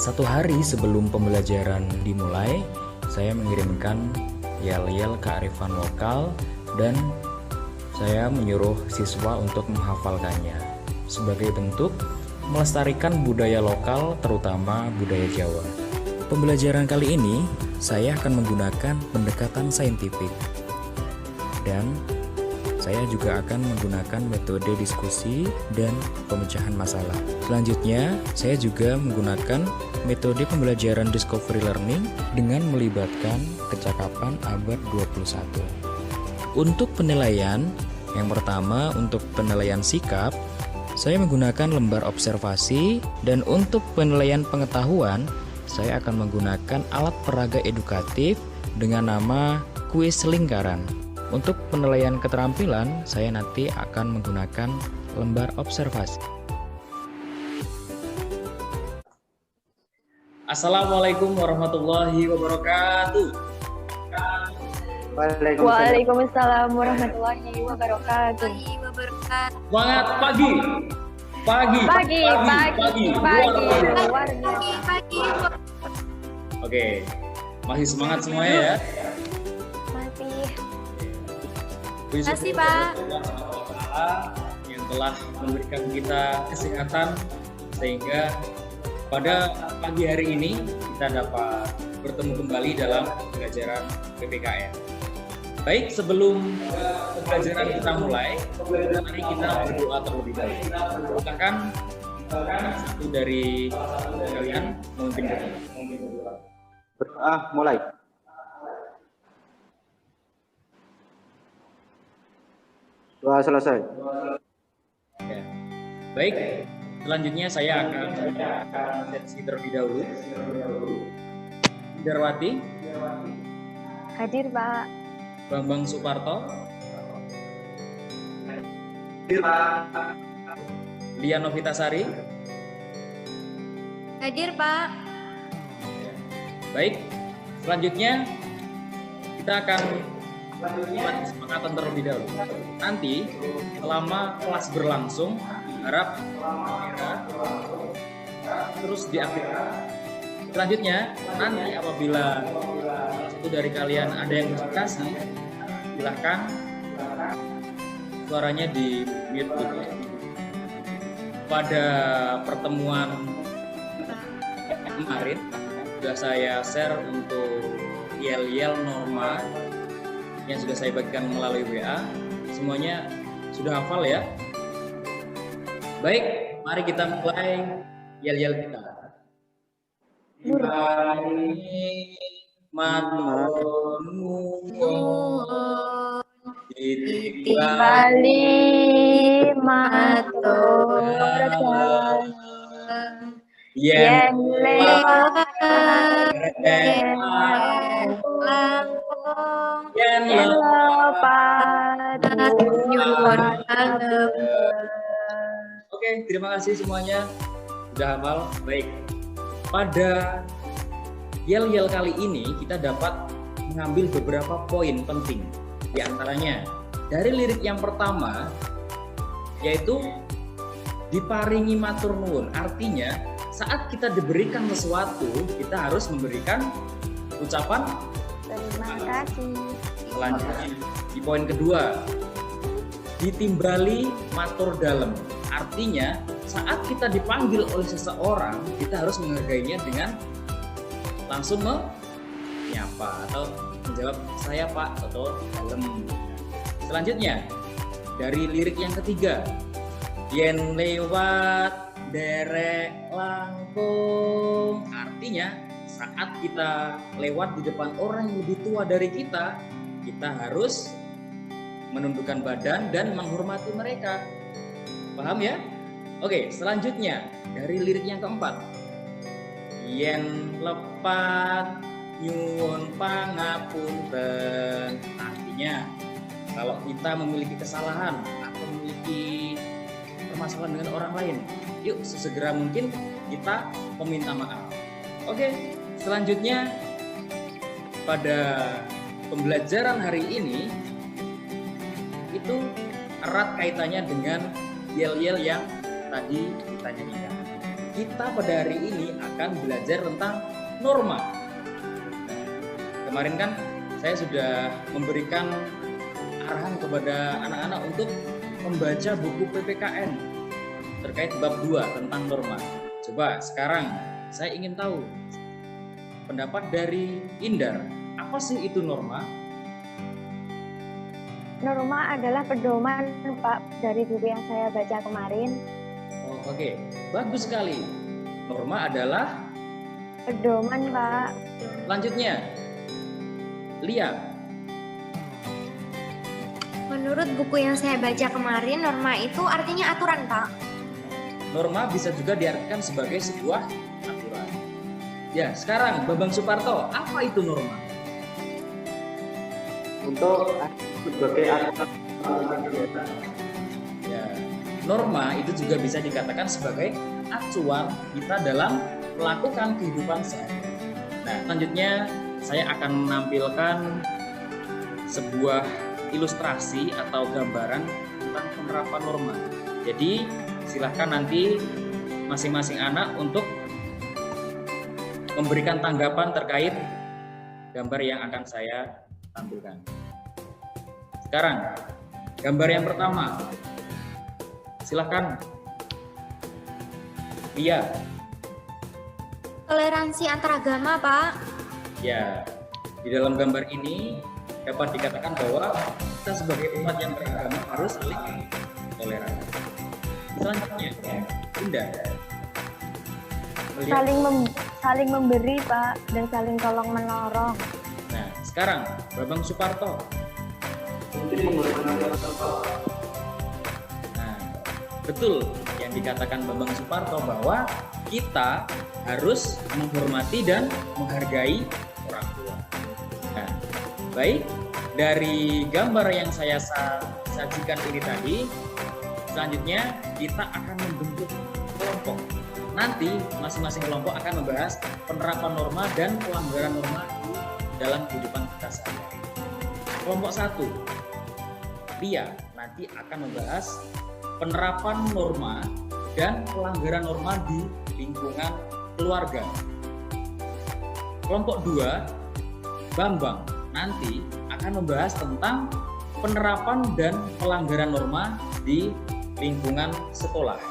Satu hari sebelum pembelajaran dimulai, saya mengirimkan yel-yel kearifan lokal dan saya menyuruh siswa untuk menghafalkannya sebagai bentuk melestarikan budaya lokal, terutama budaya Jawa. Pembelajaran kali ini saya akan menggunakan pendekatan saintifik dan saya juga akan menggunakan metode diskusi dan pemecahan masalah. Selanjutnya, saya juga menggunakan metode pembelajaran discovery learning dengan melibatkan kecakapan abad 21. Untuk penilaian, yang pertama untuk penilaian sikap, saya menggunakan lembar observasi, dan untuk penilaian pengetahuan, saya akan menggunakan alat peraga edukatif dengan nama kuis lingkaran. Untuk penilaian keterampilan, saya nanti akan menggunakan lembar observasi. Assalamualaikum warahmatullahi wabarakatuh. Waalaikumsalam warahmatullahi wabarakatuh. Semangat pagi. Pagi. Oke, masih semangat semuanya ya? Masih Pak. Yang telah memberikan kita kesehatan sehingga pada pagi hari ini kita dapat bertemu kembali dalam pembelajaran PPKN. Baik, sebelum pembelajaran kita mulai, mari kita berdoa terlebih dahulu. Silakan satu dari kalian memimpin berdoa. Berdoa mulai. Doa selesai. Ya. Baik, selanjutnya saya akan sesi terlebih dahulu. Darwati, Hadir Pak. Bambang Suparto, Lia Novitasari. Hadir Pak. Baik, selanjutnya kita akan buat kesepakatan terlebih dahulu. Nanti selama kelas berlangsung, harap kamera terus diaktifkan. Selanjutnya, nanti apabila salah satu dari kalian ada yang presentasi, silahkan suaranya di mute dulu. Pada pertemuan kemarin sudah saya share untuk yel-yel norma yang sudah saya bagikan melalui WA. Semuanya sudah hafal ya? Baik, mari kita mulai yel-yel kita. Matur nuwun Bali matur yen lewat yen lepat nyuwun Oke, terima kasih semuanya sudah hafal. Baik, pada yel-yel kali ini kita dapat mengambil beberapa poin penting. Di antaranya dari lirik yang pertama yaitu diparingi matur nuwun. Artinya saat kita diberikan sesuatu, kita harus memberikan ucapan terima kasih. Selanjutnya di poin kedua, ditimbali matur dalem. Artinya saat kita dipanggil oleh seseorang, kita harus menghargainya dengan langsung menyapa atau menjawab saya Pak atau dalem. Selanjutnya dari lirik yang ketiga, yen lewat derek langkung. Artinya saat kita lewat di depan orang yang lebih tua dari kita, kita harus menundukkan badan dan menghormati mereka. Paham ya? Oke, selanjutnya dari lirik yang keempat, yen lepat nyuwun pangapunten. Artinya kalau kita memiliki kesalahan atau memiliki permasalahan dengan orang lain, yuk sesegera mungkin kita meminta maaf. Oke, selanjutnya pada pembelajaran hari ini itu erat kaitannya dengan yel-yel yang tadi kita nyanyikan. kita pada hari ini akan belajar tentang norma. Kemarin kan saya sudah memberikan arahan kepada anak-anak untuk membaca buku PPKN terkait bab 2 tentang norma. Coba sekarang saya ingin tahu pendapat dari Indar, apa sih itu norma? Norma adalah pedoman, Pak, dari buku yang saya baca kemarin. Oh, oke. Bagus sekali. Norma adalah Pedoman, Pak. selanjutnya. Lia. Menurut buku yang saya baca kemarin, norma itu artinya aturan, Pak. Norma bisa juga diartikan sebagai sebuah aturan. Ya, sekarang Bambang Suparto, apa itu norma? Untuk sebagai aturan Ya, norma itu juga bisa dikatakan sebagai acuan kita dalam melakukan kehidupan sehari-hari. Nah, selanjutnya saya akan menampilkan sebuah ilustrasi atau gambaran tentang penerapan norma. Jadi, silahkan nanti masing-masing anak untuk memberikan tanggapan terkait gambar yang akan saya tampilkan. Sekarang, gambar yang pertama. Silahkan. Iya. Toleransi antaragama, Pak. Ya, di dalam gambar ini dapat dikatakan bahwa kita sebagai umat yang beragama harus saling toleransi. Selanjutnya, Indah. Melihat- Saling memberi, Pak, dan saling tolong menolong. Nah, sekarang Bambang Suparto. Nah, betul yang dikatakan Bambang Suparto bahwa kita harus menghormati dan menghargai orang tua. Nah, baik, dari gambar yang saya sajikan ini tadi, selanjutnya kita akan membentuk kelompok. Nanti masing-masing kelompok akan membahas penerapan norma dan pelanggaran norma dalam kehidupan kita sehari-hari. Kelompok 1, Lia, nanti akan membahas penerapan norma dan pelanggaran norma di lingkungan keluarga. Kelompok 2, Bambang, nanti akan membahas tentang penerapan dan pelanggaran norma di lingkungan sekolah.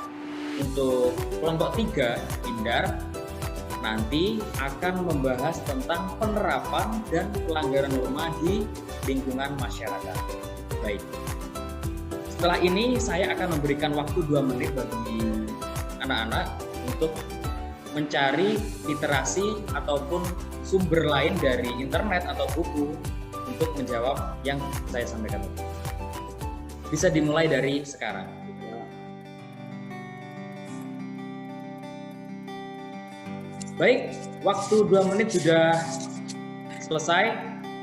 Untuk kelompok 3, Indar, nanti akan membahas tentang penerapan dan pelanggaran norma di lingkungan masyarakat. Baik. Setelah ini saya akan memberikan waktu 2 menit bagi anak-anak untuk mencari literasi ataupun sumber lain dari internet atau buku untuk menjawab yang saya sampaikan tadi. Bisa dimulai dari sekarang. Baik, waktu 2 menit sudah selesai.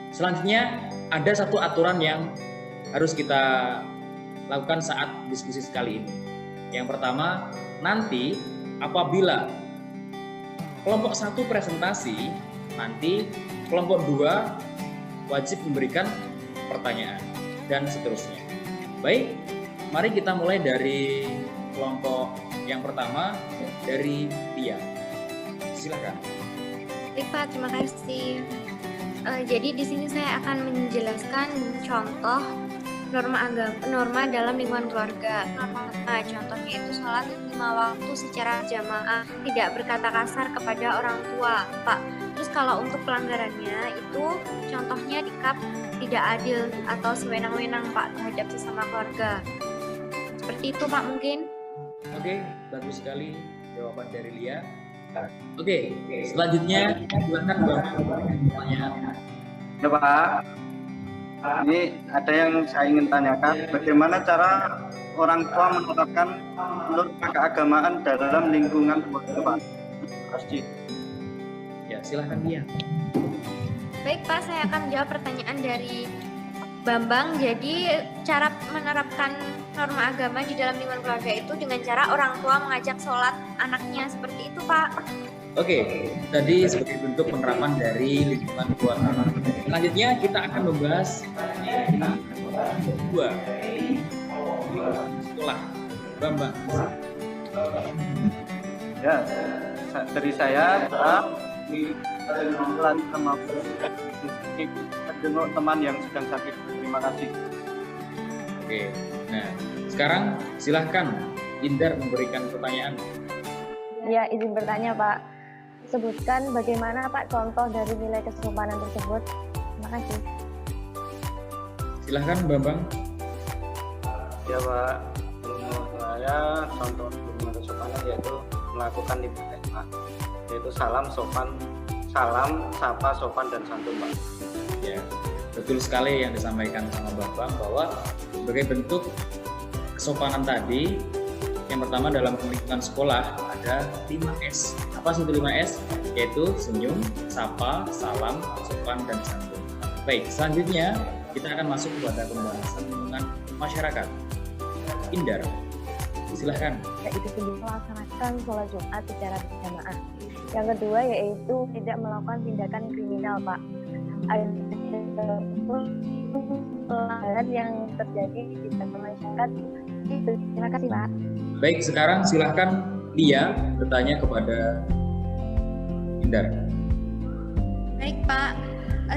Selanjutnya ada satu aturan yang harus kita lakukan saat diskusi sekali ini. Yang pertama, nanti apabila kelompok 1 presentasi, nanti kelompok 2 wajib memberikan pertanyaan dan seterusnya. Baik, mari kita mulai dari kelompok yang pertama, dari Lia. Silakan. Baik, Pak, terima kasih. Jadi di sini saya akan menjelaskan contoh norma dalam lingkungan keluarga. Nah, contohnya itu sholat 5 waktu secara jamaah, tidak berkata kasar kepada orang tua, Pak. Terus kalau untuk pelanggarannya itu contohnya sikap tidak adil atau sewenang-wenang, Pak, terhadap sesama keluarga. Seperti itu, Pak, mungkin. Oke, bagus sekali jawaban dari Lia. Oke, selanjutnya silakan Bapak pertanyaan. Ya Pak, ini ada yang saya ingin tanyakan, bagaimana cara orang tua menerapkan norma keagamaan dalam lingkungan keluarga, Pak? Pasti. Ya, silakan Lia. Baik, Pak, saya akan menjawab pertanyaan dari Bambang. Jadi cara menerapkan norma agama di dalam lingkungan keluarga itu dengan cara orang tua mengajak sholat anaknya, seperti itu, Pak. Oke, tadi sebagai bentuk penerapan dari lingkungan keluarga. Selanjutnya kita akan membahas 2 sekolah. Bambang. Ya, dari saya, Pak, pelan sama jenguk teman yang sedang sakit. Terima kasih. Oke, nah sekarang silahkan Indar memberikan pertanyaan. Ya, izin bertanya Pak. Sebutkan bagaimana Pak contoh dari nilai kesopanan tersebut. Terima kasih. Silahkan Bambang. Ya Pak, menurut saya contoh hubungan kesopanan yaitu melakukan 5S Pak, yaitu salam, sapa, sopan, dan santun Pak. Ya, betul sekali yang disampaikan sama Bambang bahwa sebagai bentuk kesopanan tadi, yang pertama dalam lingkungan sekolah ada 5S. Apa sih itu 5S? Yaitu senyum, sapa, salam, sopan, dan santun. Baik, selanjutnya kita akan masuk kepada pembahasan lingkungan masyarakat. Indar, silahkan. Yaitu melaksanakan sholat Jumat secara berjamaah. Yang kedua yaitu tidak melakukan tindakan kriminal Pak. Ada pelanggaran yang terjadi di masyarakat. Terima kasih Pak. Baik, sekarang silahkan Lia bertanya kepada Indar. Baik Pak,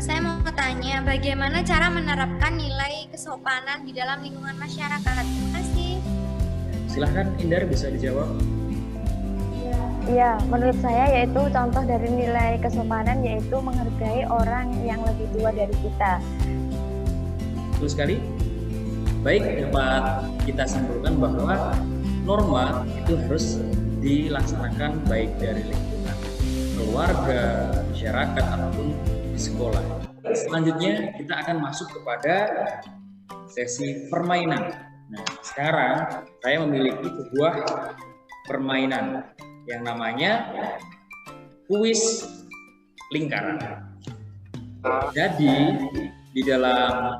saya mau tanya bagaimana cara menerapkan nilai kesopanan di dalam lingkungan masyarakat. Terima kasih. Silahkan Indar bisa dijawab. Ya, menurut saya yaitu contoh dari nilai kesopanan yaitu menghargai orang yang lebih tua dari kita. Betul sekali. Baik, dapat kita simpulkan bahwa norma itu harus dilaksanakan baik dari lingkungan keluarga, masyarakat, ataupun di sekolah. Selanjutnya kita akan masuk kepada sesi permainan. Nah, sekarang saya memiliki sebuah permainan yang namanya kuis lingkaran. Jadi di dalam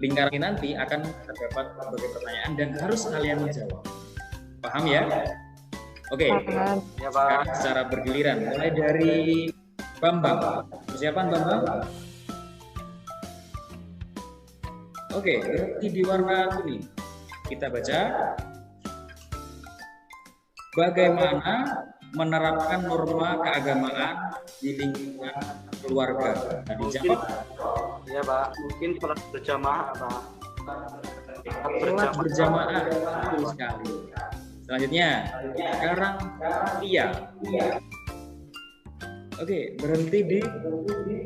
lingkaran ini nanti akan terdapat berbagai pertanyaan dan harus kalian menjawab. Paham ya? Oke. Paham. Ya Pak. Sekarang secara bergiliran, mulai dari Bambang. Persiapan Bambang? Oke, berarti di warna kuning. Kita baca. Bagaimana menerapkan norma keagamaan di lingkungan keluarga? Nah, dijawab. Ya Pak, mungkin sholat berjamaah Pak. Sholat berjamaah, betul sekali. Selanjutnya, sekarang Lia. Oke, berhenti di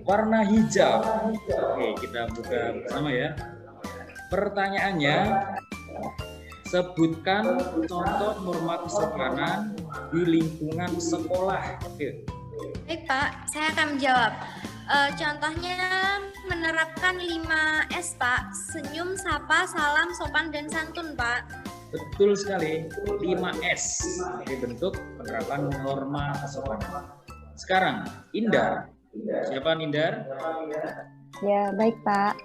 warna hijau. Oke, kita buka bersama ya. Pertanyaannya, sebutkan contoh norma kesopanan di lingkungan sekolah. Oke. Baik Pak, saya akan menjawab. Contohnya menerapkan 5S Pak, senyum, sapa, salam, sopan, dan santun Pak. Betul sekali, 5S sebagai bentuk penerapan norma kesopanan. Sekarang, Indar. Siapa Indar? Ya, baik Pak.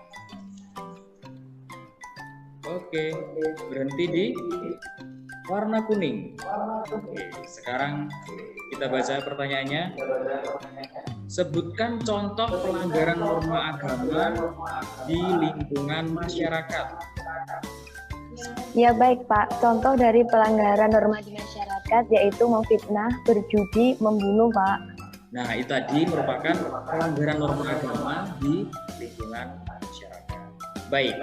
Oke, berhenti di warna kuning. Oke, sekarang kita baca pertanyaannya. Sebutkan contoh pelanggaran norma agama di lingkungan masyarakat. Ya baik Pak, contoh dari pelanggaran norma di masyarakat yaitu memfitnah, berjudi, membunuh Pak. Nah, itu tadi merupakan pelanggaran norma agama di lingkungan masyarakat. Baik,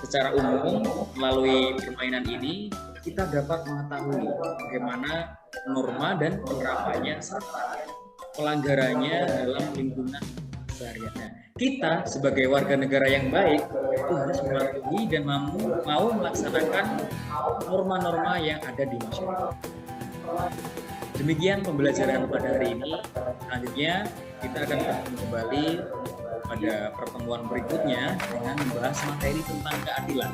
secara umum melalui permainan ini kita dapat mengetahui bagaimana norma dan penerapannya serta pelanggarannya dalam lingkungan seharian. Nah, kita sebagai warga negara yang baik itu harus mematuhi dan mau melaksanakan norma-norma yang ada di masyarakat. Demikian pembelajaran pada hari ini. Selanjutnya kita akan bertemu kembali pada pertemuan berikutnya dengan membahas materi tentang keadilan.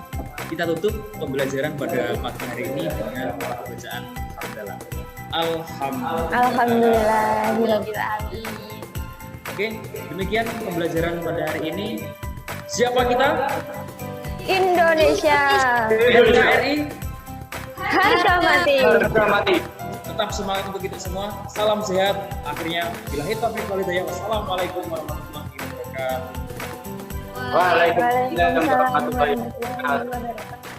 Kita tutup pembelajaran pada pagi hari ini dengan bacaan hamdalah. Alhamdulillahirabbil alamin. Oke, demikian pembelajaran pada hari ini. Siapa kita? Indonesia. NKRI. Harga mati. Tetap semangat untuk kita semua. Salam sehat. Akhirnya, billahi taufiq wal hidayah. Wassalamualaikum warahmatullahi wabarakatuh. Waalaikumsalam warahmatullahi warahmatullahi wabarakatuh.